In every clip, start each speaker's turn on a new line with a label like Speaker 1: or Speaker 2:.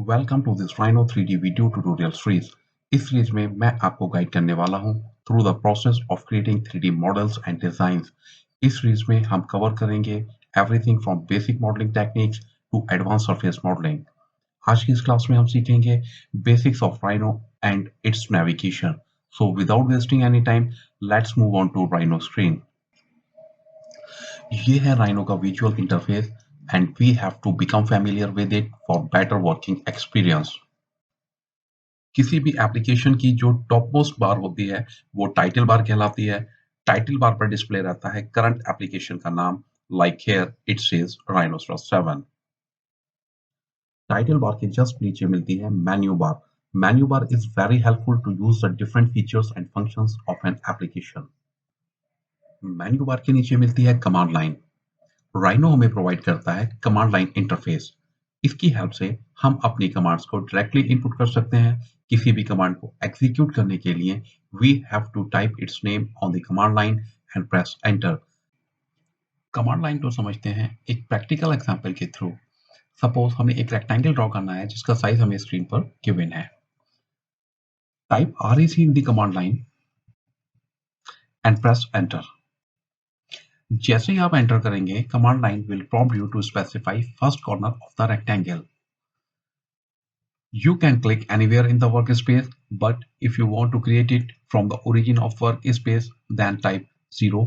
Speaker 1: Welcome to this Rhino 3D video tutorial series. इस series में मैं आपको गाइड करने वाला हूं through the process of creating 3D models and designs. इस सीरीज में हम कवर करेंगे everything from basic modelling techniques to advance surface modelling. आज की इस क्लास में हम सीखेंगे basics of Rhino and its navigation. So without wasting any time, let's move on to Rhino screen. ये है Rhino का visual interface and we have to become familiar with it for better working experience. किसी भी application की जो top most बार होती है वो टाइटल बार कहलाती है। टाइटल बार पर डिस्प्ले रहता है करंट एप्लीकेशन का नाम, like here it says Rhinoceros 7। Title bar के जस्ट नीचे मिलती है menu bar. Menu bar is very helpful to use the different features and functions of an application. Menu bar के नीचे मिलती है कमांड लाइन। राइनो हमें प्रोवाइड करता है कमांड लाइन इंटरफेस। इसकी हेल्प से हम अपनी कमांड्स को डायरेक्टली इनपुट कर सकते हैं। किसी भी कमांड को एग्जीक्यूट करने के लिए we have to type its name on the command line and press enter. Command line को समझते हैं एक प्रैक्टिकल एग्जांपल के थ्रू। सपोज हमें एक रेक्टेंगल ड्रॉ करना है जिसका साइज हमें स्क्रीन पर गिवन है। Type REC in the command line and press enter. जैसे ही आप एंटर करेंगे, command line will prompt you to specify first corner of the rectangle. You can click anywhere in the workspace, but if you want to create it from the origin of workspace, then type 0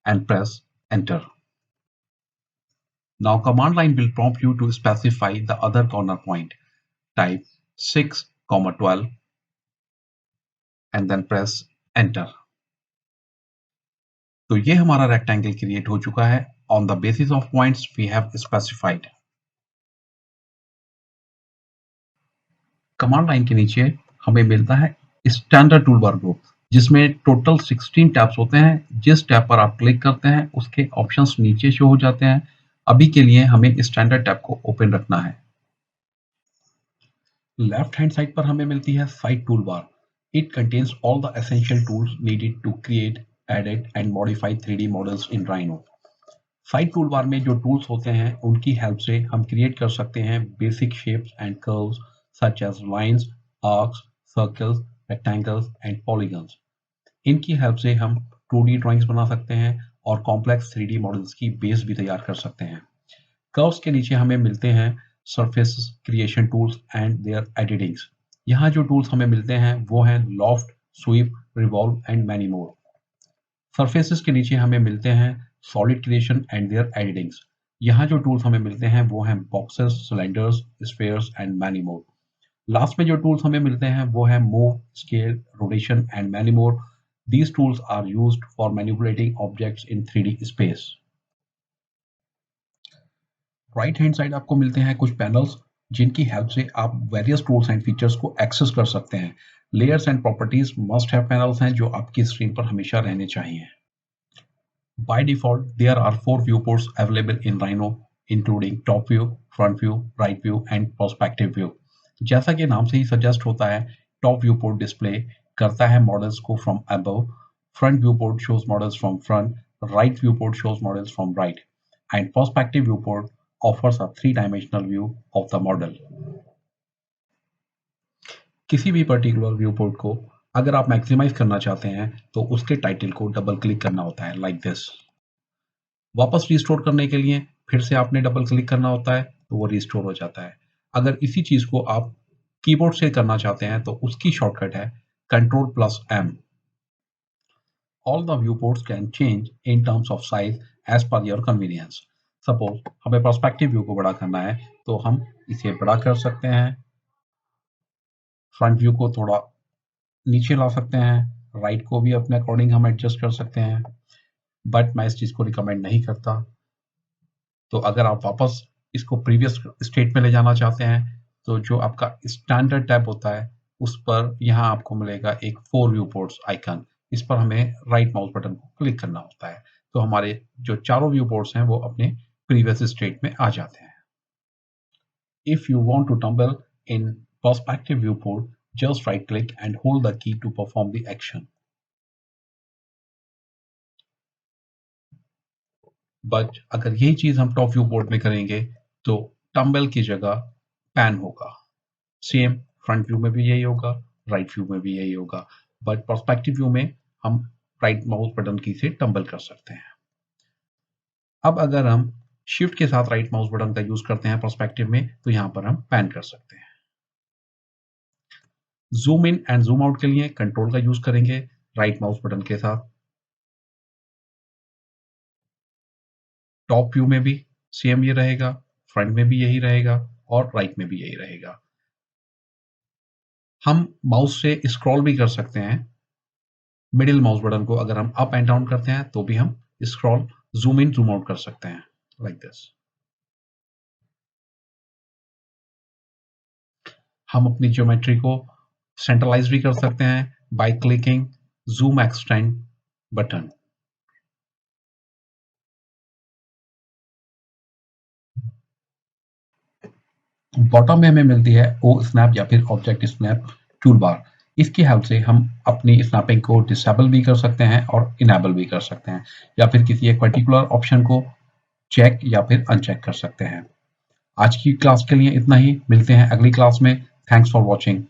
Speaker 1: and press enter. Now command line will prompt you to specify the other corner point. Type 6,12 and then press enter. तो ये हमारा rectangle create हो चुका है on the basis of points we have specified. Command line के नीचे हमें मिलता है स्टैंडर्ड टूलबार ग्रुप, जिसमें टोटल 16 टैब्स होते हैं। जिस टैब पर आप क्लिक करते हैं उसके ऑप्शंस नीचे शो हो जाते हैं। अभी के लिए हमें स्टैंडर्ड टैब को ओपन रखना है। लेफ्ट हैंड साइड पर हमें मिलती है side toolbar. It contains all the essential tools needed to create, edit and modify 3D models in Rhino. Side toolbar में जो टूल्स होते हैं उनकी हेल्प से हम क्रिएट कर सकते हैं basic shapes and curves such as lines, arcs, circles, rectangles and polygons. इनकी हेल्प से हम 2D ड्राइंग्स बना सकते हैं और कॉम्प्लेक्स 3D मॉडल्स की बेस भी तैयार कर सकते हैं। कर्व्स के नीचे हमें मिलते हैं surface creation tools and their editings. यहाँ जो टूल्स हमें मिलते हैं वो हैं loft, sweep, revolve and many more. Surfaces के नीचे हमें मिलते हैं solid creation and their editings. यहाँ जो टूल्स हमें मिलते हैं वो हैं boxes, cylinders, spheres and many more. Last में जो टूल्स हमें मिलते हैं वो है move, scale, rotation and many more. These tools are used for manipulating objects in 3D space. Right hand side आपको मिलते हैं कुछ पैनल्स जिनकी हेल्प से आप वेरियस टूल्स एंड फीचर्स को एक्सेस कर सकते हैं। Layers and properties must have panels हैं जो आपकी स्क्रीन पर हमेशा रहने चाहिए। By default, there are 4 viewports available in Rhino, including top view, front view, right view and perspective view. जैसा कि नाम से ही सजेस्ट होता है, टॉप व्यू पोर्ट डिस्प्ले करता है मॉडल्स को from above, front view port shows models from front, right view port shows models from right and perspective view port offers a 3-dimensional view of the model. किसी भी particular view port को अगर आप maximise करना चाहते हैं तो उसके टाइटल को डबल क्लिक करना होता है, लाइक दिस। वापस रिस्टोर करने के लिए फिर से आपने डबल क्लिक करना होता है तो वो रिस्टोर हो जाता है। अगर इसी चीज को आप कीबोर्ड से करना चाहते हैं तो उसकी शॉर्टकट है Ctrl+M। All the viewports can change in terms of size as per your convenience. Suppose हमें पर्सपेक्टिव व्यू को बड़ा करना है तो हम इसे बड़ा कर सकते हैं। फ्रंट व्यू को थोड़ा नीचे ला सकते हैं। राइट को भी अपने अकॉर्डिंग हम एडजस्ट कर सकते हैं, बट मैं इस चीज को रिकमेंड नहीं करता। तो अगर आप वापस इसको प्रीवियस स्टेट में ले जाना चाहते हैं तो जो आपका स्टैंडर्ड टैब होता है उस पर यहाँ आपको मिलेगा एक 4 व्यू पोर्ट्स आइकन। इस पर हमें राइट माउस बटन को क्लिक करना होता है तो हमारे जो चारों व्यू पोर्ट्स हैं वो अपने प्रीवियस स्टेट में आ जाते हैं। If you want to tumble in perspective view port, just right click and hold the key to perform the action. But अगर यही चीज हम टॉप व्यू पोर्ट में करेंगे तो टम्बल की जगह पैन होगा। सेम फ्रंट व्यू में भी यही होगा, राइट व्यू में भी यही होगा, बट पर्सपेक्टिव व्यू में हम राइट माउस बटन की से टम्बल कर सकते हैं। अब अगर हम शिफ्ट के साथ राइट माउस बटन का यूज करते हैं पर्सपेक्टिव में, तो यहां पर हम पैन कर सकते हैं। Zoom in and zoom out के लिए कंट्रोल का यूज करेंगे राइट माउस बटन के साथ। टॉप व्यू में भी सेम ये रहेगा, फ्रंट में भी यही रहेगा और राइट में भी यही रहेगा। हम माउस से स्क्रॉल भी कर सकते हैं। मिडिल माउस बटन को अगर हम अप एंड डाउन करते हैं तो भी हम scroll zoom in zoom out कर सकते हैं, लाइक दिस। हम अपनी ज्योमेट्री को सेंट्रलाइज भी कर सकते हैं by clicking zoom extend button. Bottom में हमें मिलती है ओ स्नैप या फिर ऑब्जेक्ट स्नैप टूल बार। इसकी हेल्प से हम अपनी स्नैपिंग को डिसेबल भी कर सकते हैं और इनेबल भी कर सकते हैं, या फिर किसी एक पर्टिकुलर ऑप्शन को चेक या फिर अनचेक कर सकते हैं। आज की क्लास के लिए इतना ही, मिलते हैं अगली क्लास में। Thanks for watching.